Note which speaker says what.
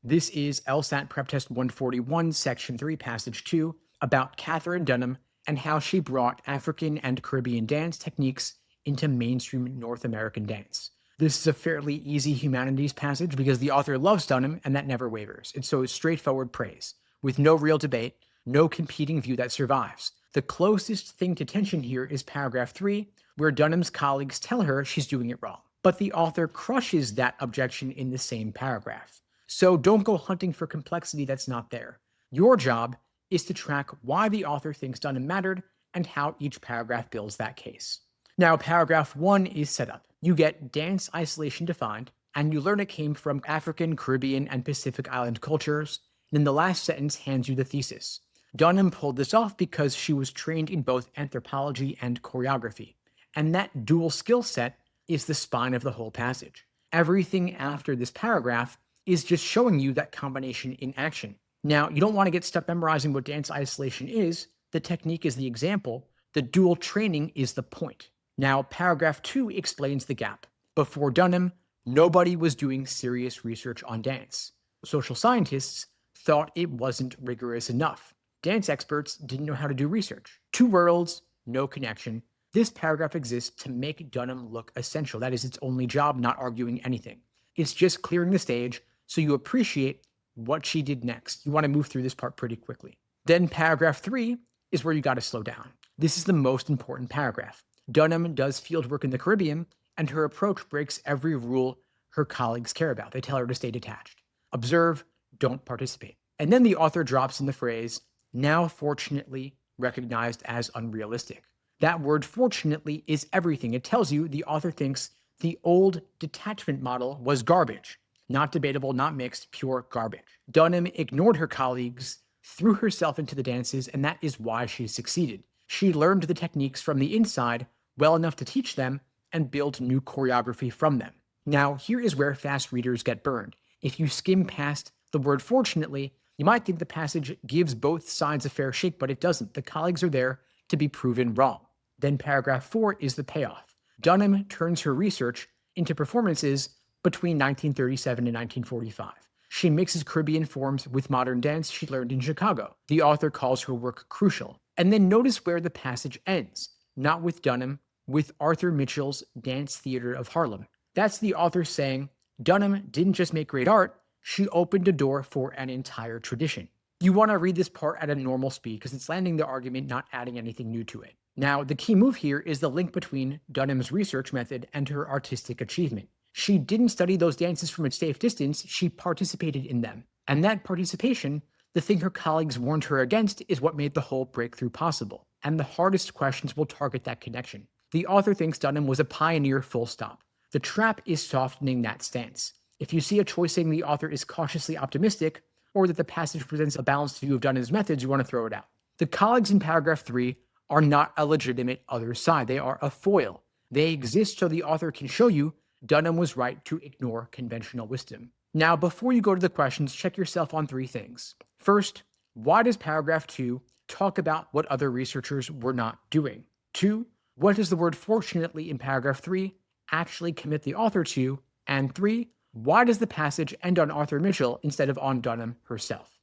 Speaker 1: This is LSAT PrepTest 141, Section 3, Passage 2, about Katherine Dunham and how she brought African and Caribbean dance techniques into mainstream North American dance. This is a fairly easy humanities passage because the author loves Dunham and that never wavers. It's so straightforward praise, with no real debate, no competing view that survives. The closest thing to tension here is paragraph 3, where Dunham's colleagues tell her she's doing it wrong. But the author crushes that objection in the same paragraph. So don't go hunting for complexity that's not there. Your job is to track why the author thinks Dunham mattered and how each paragraph builds that case. Now, paragraph 1 is set up. You get dance isolation defined, and you learn it came from African, Caribbean, and Pacific Island cultures. And then the last sentence hands you the thesis. Dunham pulled this off because she was trained in both anthropology and choreography. And that dual skill set is the spine of the whole passage. Everything after this paragraph is just showing you that combination in action. Now, you don't want to get stuck memorizing what dance isolation is. The technique is the example. The dual training is the point. Now, paragraph 2 explains the gap. Before Dunham, nobody was doing serious research on dance. Social scientists thought it wasn't rigorous enough. Dance experts didn't know how to do research. Two worlds, no connection. This paragraph exists to make Dunham look essential. That is its only job, not arguing anything. It's just clearing the stage so you appreciate what she did next. You want to move through this part pretty quickly. Then paragraph 3 is where you got to slow down. This is the most important paragraph. Dunham does field work in the Caribbean, and her approach breaks every rule her colleagues care about. They tell her to stay detached. Observe, don't participate. And then the author drops in the phrase, now fortunately recognized as unrealistic. That word fortunately is everything. It tells you the author thinks the old detachment model was garbage. Not debatable, not mixed, pure garbage. Dunham ignored her colleagues, threw herself into the dances, and that is why she succeeded. She learned the techniques from the inside well enough to teach them and build new choreography from them. Now, here is where fast readers get burned. If you skim past the word fortunately, you might think the passage gives both sides a fair shake, but it doesn't. The colleagues are there to be proven wrong. Then paragraph 4 is the payoff. Dunham turns her research into performances between 1937 and 1945. She mixes Caribbean forms with modern dance she learned in Chicago. The author calls her work crucial. And then notice where the passage ends. Not with Dunham, with Arthur Mitchell's Dance Theater of Harlem. That's the author saying, Dunham didn't just make great art, she opened a door for an entire tradition. You want to read this part at a normal speed because it's landing the argument, not adding anything new to it. Now, the key move here is the link between Dunham's research method and her artistic achievement. She didn't study those dances from a safe distance, she participated in them. And that participation, the thing her colleagues warned her against, is what made the whole breakthrough possible. And the hardest questions will target that connection. The author thinks Dunham was a pioneer, full stop. The trap is softening that stance. If you see a choice saying the author is cautiously optimistic, or that the passage presents a balanced view of Dunham's methods, you want to throw it out. The colleagues in paragraph 3 are not a legitimate other side. They are a foil. They exist so the author can show you Dunham was right to ignore conventional wisdom. Now, before you go to the questions, check yourself on 3 things. First, why does paragraph 2 talk about what other researchers were not doing? 2, what does the word fortunately in paragraph 3 actually commit the author to? And 3, why does the passage end on Arthur Mitchell instead of on Dunham herself?